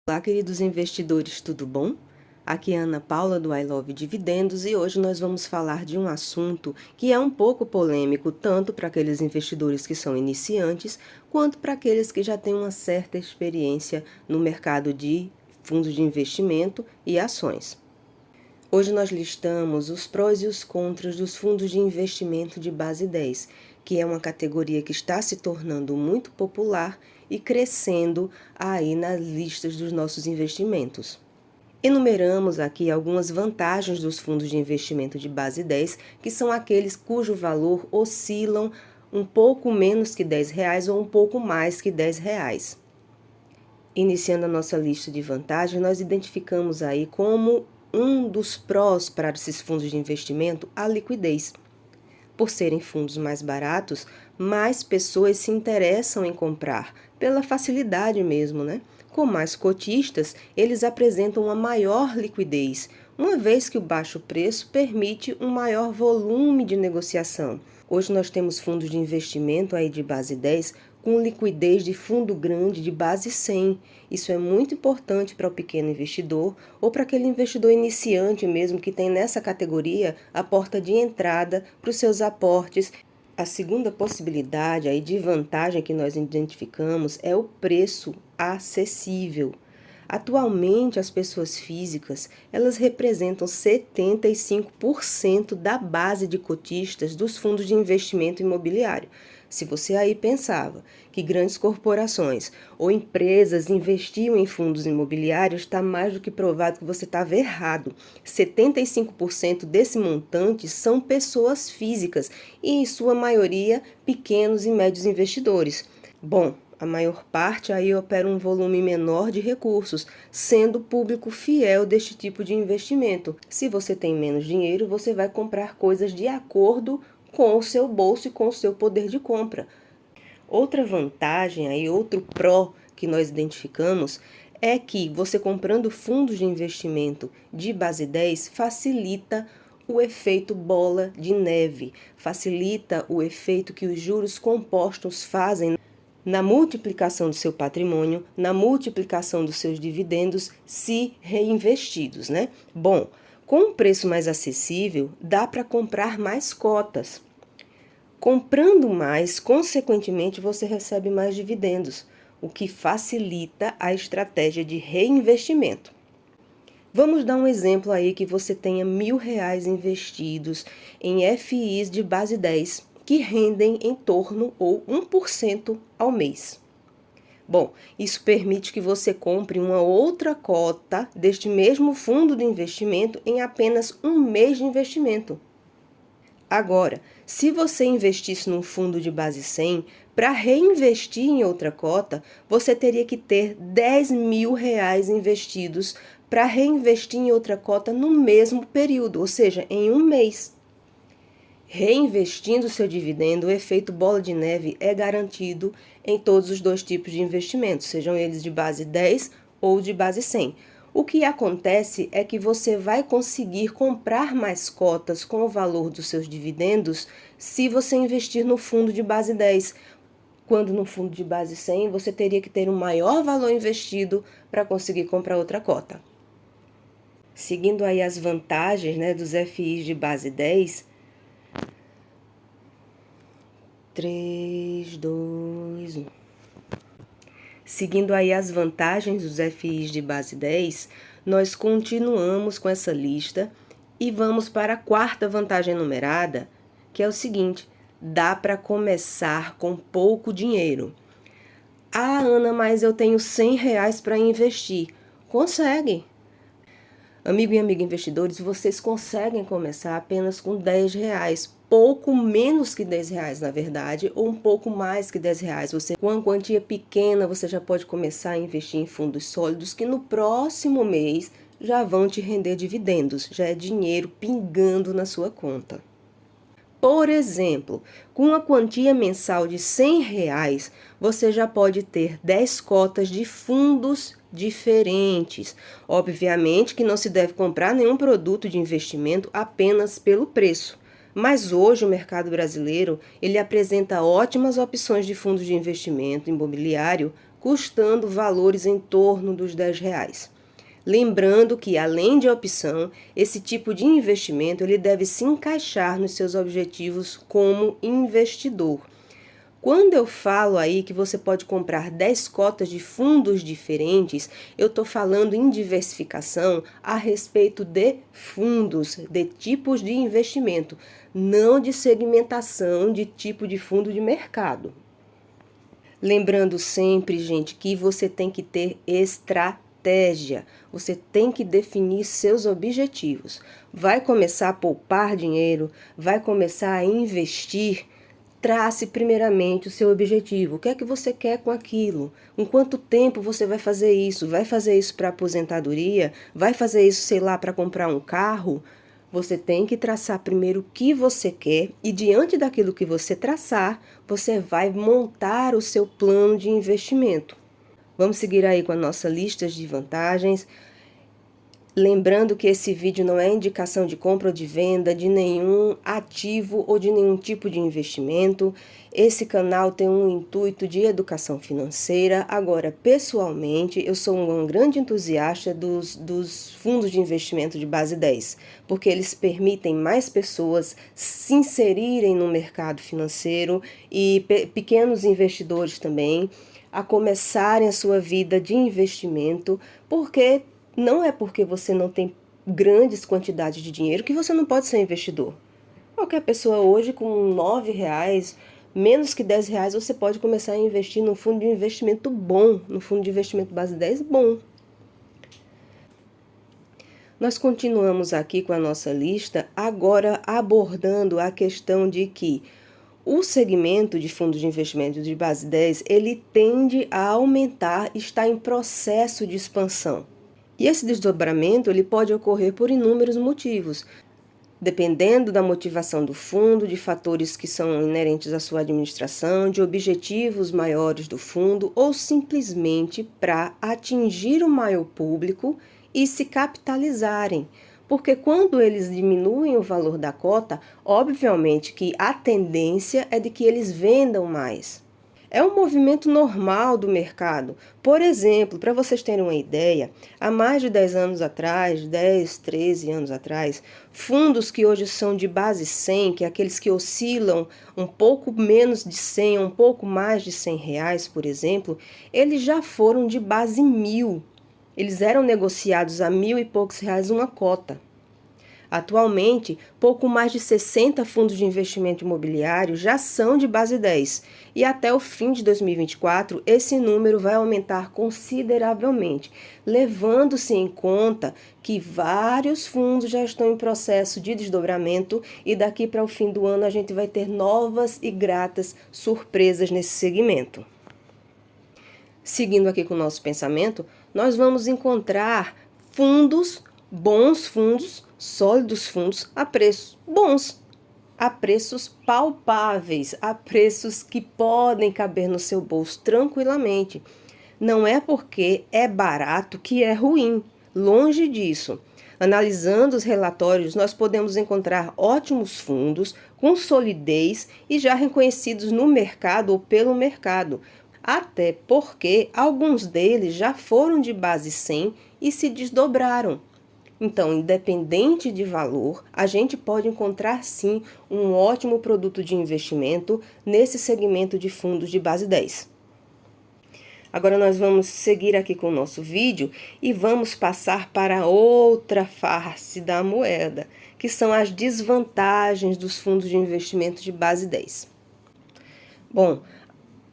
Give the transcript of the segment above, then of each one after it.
Olá, queridos investidores, tudo bom? Aqui é a Ana Paula do I Love Dividendos e hoje nós vamos falar de um assunto que é um pouco polêmico, tanto para aqueles investidores que são iniciantes, quanto para aqueles que já têm uma certa experiência no mercado de fundos de investimento e ações. Hoje nós listamos os prós e os contras dos fundos de investimento de base 10, que é uma categoria que está se tornando muito popular e crescendo aí nas listas dos nossos investimentos. Enumeramos aqui algumas vantagens dos fundos de investimento de base 10, que são aqueles cujo valor oscilam um pouco menos que R$ 10 ou um pouco mais que R$ 10. Iniciando a nossa lista de vantagens, nós identificamos aí como um dos prós para esses fundos de investimento a liquidez. Por serem fundos mais baratos, mais pessoas se interessam em comprar, pela facilidade mesmo, né? Com mais cotistas, eles apresentam uma maior liquidez, uma vez que o baixo preço permite um maior volume de negociação. Hoje nós temos fundos de investimento aí de base 10 com liquidez de fundo grande de base 100. Isso é muito importante para o pequeno investidor ou para aquele investidor iniciante mesmo que tem nessa categoria a porta de entrada para os seus aportes. A segunda possibilidade aí de vantagem que nós identificamos é o preço acessível. Atualmente, as pessoas físicas, elas representam 75% da base de cotistas dos fundos de investimento imobiliário. Se você aí pensava que grandes corporações ou empresas investiam em fundos imobiliários, está mais do que provado que você estava errado. 75% desse montante são pessoas físicas e, em sua maioria, pequenos e médios investidores. Bom, a maior parte aí opera um volume menor de recursos, sendo público fiel deste tipo de investimento. Se você tem menos dinheiro, você vai comprar coisas de acordo com o seu bolso e com o seu poder de compra. Outra vantagem aí, outro pró que nós identificamos é que você comprando fundos de investimento de base 10 facilita o efeito bola de neve, facilita o efeito que os juros compostos fazem na multiplicação do seu patrimônio, na multiplicação dos seus dividendos, se reinvestidos, né? Bom, com um preço mais acessível, dá para comprar mais cotas. Comprando mais, consequentemente, você recebe mais dividendos, o que facilita a estratégia de reinvestimento. Vamos dar um exemplo aí que você tenha R$ 1.000 investidos em FIs de base 10, que rendem em torno ou 1% ao mês. Bom, isso permite que você compre uma outra cota deste mesmo fundo de investimento em apenas um mês de investimento. Agora, se você investisse num fundo de base 100, para reinvestir em outra cota, você teria que ter R$ 10.000 investidos para reinvestir em outra cota no mesmo período, ou seja, em um mês. Reinvestindo seu dividendo, o efeito bola de neve é garantido em todos os dois tipos de investimentos, sejam eles de base 10 ou de base 100. O que acontece é que você vai conseguir comprar mais cotas com o valor dos seus dividendos se você investir no fundo de base 10, quando no fundo de base 100 você teria que ter um maior valor investido para conseguir comprar outra cota. Seguindo aí as vantagens, né, dos FIs de base 10, 3, 2, 1. Seguindo aí as vantagens dos FIs de base 10, nós continuamos com essa lista e vamos para a quarta vantagem enumerada, que é o seguinte: dá para começar com pouco dinheiro. Ah, Ana, mas eu tenho R$ 100 para investir. Consegue! Amigo e amiga investidores, vocês conseguem começar apenas com R$ 10, pouco menos que R$ 10 na verdade, ou um pouco mais que R$ 10. Você, com uma quantia pequena, você já pode começar a investir em fundos sólidos que no próximo mês já vão te render dividendos, já é dinheiro pingando na sua conta. Por exemplo, com uma quantia mensal de R$ 100, você já pode ter 10 cotas de fundos diferentes. Obviamente que não se deve comprar nenhum produto de investimento apenas pelo preço. Mas hoje o mercado brasileiro ele apresenta ótimas opções de fundos de investimento imobiliário custando valores em torno dos R$ 10. Lembrando que, além de opção, esse tipo de investimento ele deve se encaixar nos seus objetivos como investidor. Quando eu falo aí que você pode comprar 10 cotas de fundos diferentes, eu estou falando em diversificação a respeito de fundos, de tipos de investimento, não de segmentação de tipo de fundo de mercado. Lembrando sempre, gente, que você tem que ter estratégia, você tem que definir seus objetivos. Vai começar a poupar dinheiro, vai começar a investir. Trace primeiramente o seu objetivo. O que é que você quer com aquilo? Em quanto tempo você vai fazer isso? Vai fazer isso para aposentadoria? Vai fazer isso, sei lá, para comprar um carro? Você tem que traçar primeiro o que você quer e, diante daquilo que você traçar, você vai montar o seu plano de investimento. Vamos seguir aí com a nossa lista de vantagens. Lembrando que esse vídeo não é indicação de compra ou de venda de nenhum ativo ou de nenhum tipo de investimento. Esse canal tem um intuito de educação financeira. Agora, pessoalmente, eu sou um grande entusiasta dos fundos de investimento de base 10, porque eles permitem mais pessoas se inserirem no mercado financeiro e pequenos investidores também a começarem a sua vida de investimento, porque não é porque você não tem grandes quantidades de dinheiro que você não pode ser investidor. Qualquer pessoa hoje com R$ 9, menos que R$ 10, você pode começar a investir num fundo de investimento bom, no fundo de investimento base 10 bom. Nós continuamos aqui com a nossa lista, agora abordando a questão de que o segmento de fundos de investimento de base 10, ele tende a aumentar, está em processo de expansão. E esse desdobramento ele pode ocorrer por inúmeros motivos, dependendo da motivação do fundo, de fatores que são inerentes à sua administração, de objetivos maiores do fundo ou simplesmente para atingir o maior público e se capitalizarem. Porque quando eles diminuem o valor da cota, obviamente que a tendência é de que eles vendam mais. É um movimento normal do mercado. Por exemplo, para vocês terem uma ideia, há mais de 10 anos atrás, 10, 13 anos atrás, fundos que hoje são de base 100, que é aqueles que oscilam um pouco menos de 100, um pouco mais de R$ 100, por exemplo, eles já foram de base 1.000. Eles eram negociados a 1.000 e poucos reais uma cota. Atualmente, pouco mais de 60 fundos de investimento imobiliário já são de base 10 e até o fim de 2024 esse número vai aumentar consideravelmente, levando-se em conta que vários fundos já estão em processo de desdobramento e daqui para o fim do ano a gente vai ter novas e gratas surpresas nesse segmento. Seguindo aqui com o nosso pensamento, nós vamos encontrar bons fundos, sólidos fundos a preços bons, a preços palpáveis, a preços que podem caber no seu bolso tranquilamente. Não é porque é barato que é ruim, longe disso. Analisando os relatórios, nós podemos encontrar ótimos fundos com solidez e já reconhecidos no mercado ou pelo mercado, até porque alguns deles já foram de base 100 e se desdobraram. Então, independente de valor, a gente pode encontrar sim um ótimo produto de investimento nesse segmento de fundos de base 10. Agora nós vamos seguir aqui com o nosso vídeo e vamos passar para outra face da moeda, que são as desvantagens dos fundos de investimento de base 10. Bom,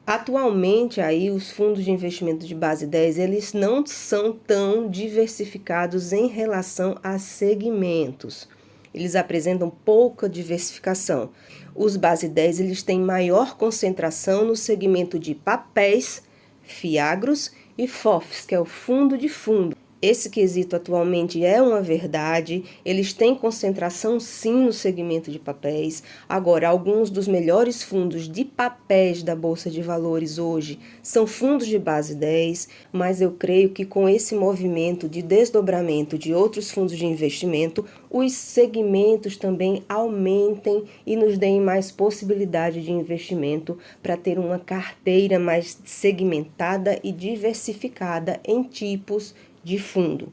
atualmente, aí, os fundos de investimento de base 10, eles não são tão diversificados em relação a segmentos. Eles apresentam pouca diversificação. Os base 10, eles têm maior concentração no segmento de papéis, fiagros e FOFs, que é o fundo de fundo. Esse quesito atualmente é uma verdade, eles têm concentração sim no segmento de papéis. Agora, alguns dos melhores fundos de papéis da Bolsa de Valores hoje são fundos de base 10, mas eu creio que com esse movimento de desdobramento de outros fundos de investimento, os segmentos também aumentem e nos deem mais possibilidade de investimento para ter uma carteira mais segmentada e diversificada em tipos de fundo.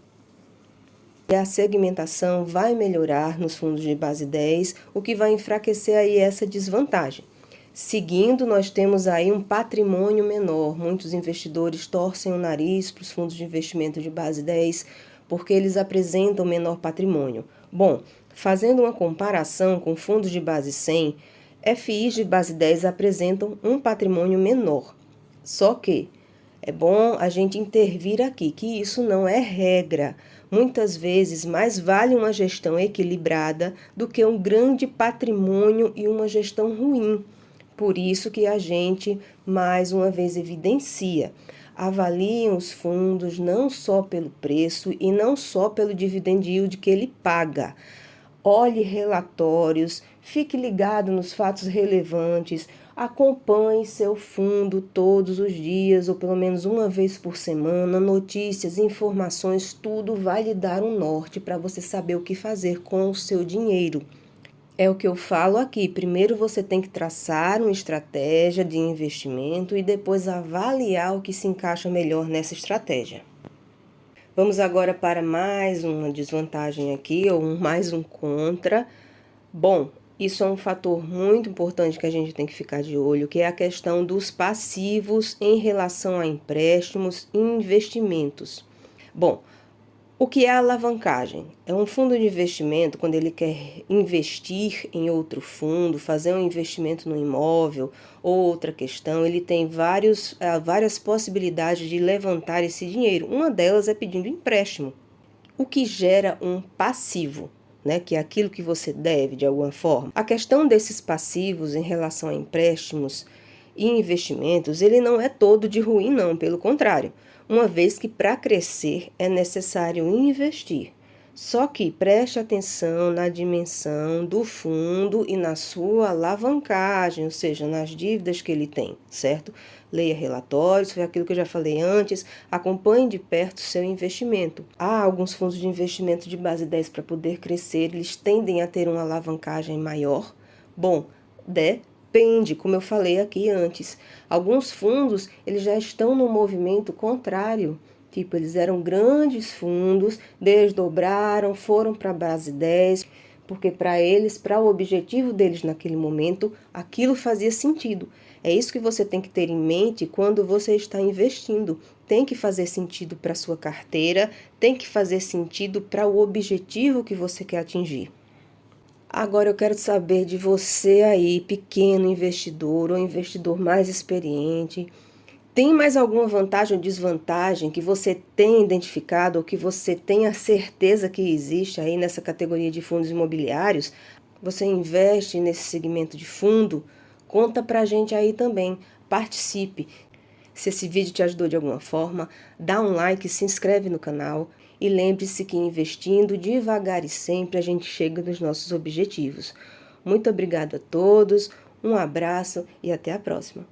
E a segmentação vai melhorar nos fundos de base 10, o que vai enfraquecer aí essa desvantagem. Seguindo, nós temos aí um patrimônio menor. Muitos investidores torcem o nariz para os fundos de investimento de base 10, porque eles apresentam menor patrimônio. Bom, fazendo uma comparação com fundos de base 100, FIs de base 10 apresentam um patrimônio menor. Só que é bom a gente intervir aqui, que isso não é regra. Muitas vezes, mais vale uma gestão equilibrada do que um grande patrimônio e uma gestão ruim. Por isso que a gente, mais uma vez, evidencia. Avaliem os fundos não só pelo preço e não só pelo dividend yield que ele paga. Olhe relatórios, fique ligado nos fatos relevantes, acompanhe seu fundo todos os dias ou pelo menos uma vez por semana, notícias, informações, tudo vai lhe dar um norte para você saber o que fazer com o seu dinheiro. É o que eu falo aqui, primeiro você tem que traçar uma estratégia de investimento e depois avaliar o que se encaixa melhor nessa estratégia. Vamos agora para mais uma desvantagem aqui, ou mais um contra. Bom, isso é um fator muito importante que a gente tem que ficar de olho, que é a questão dos passivos em relação a empréstimos e investimentos. Bom, o que é alavancagem? É um fundo de investimento, quando ele quer investir em outro fundo, fazer um investimento no imóvel ou outra questão, ele tem várias possibilidades de levantar esse dinheiro. Uma delas é pedindo empréstimo, o que gera um passivo, né, que é aquilo que você deve de alguma forma. A questão desses passivos em relação a empréstimos e investimentos, ele não é todo de ruim não, pelo contrário, uma vez que para crescer é necessário investir. Só que preste atenção na dimensão do fundo e na sua alavancagem, ou seja, nas dívidas que ele tem, certo? Leia relatórios, foi aquilo que eu já falei antes, acompanhe de perto o seu investimento. Há alguns fundos de investimento de base 10 para poder crescer, eles tendem a ter uma alavancagem maior. Bom, depende, como eu falei aqui antes. Alguns fundos, eles já estão no movimento contrário. Tipo, eles eram grandes fundos, desdobraram, foram para a base 10, porque para eles, para o objetivo deles naquele momento, aquilo fazia sentido. É isso que você tem que ter em mente quando você está investindo. Tem que fazer sentido para a sua carteira, tem que fazer sentido para o objetivo que você quer atingir. Agora eu quero saber de você aí, pequeno investidor ou investidor mais experiente. Tem mais alguma vantagem ou desvantagem que você tem identificado ou que você tem a certeza que existe aí nessa categoria de fundos imobiliários? Você investe nesse segmento de fundo? Conta pra gente aí também, participe. Se esse vídeo te ajudou de alguma forma, dá um like, se inscreve no canal e lembre-se que investindo devagar e sempre a gente chega nos nossos objetivos. Muito obrigado a todos, um abraço e até a próxima.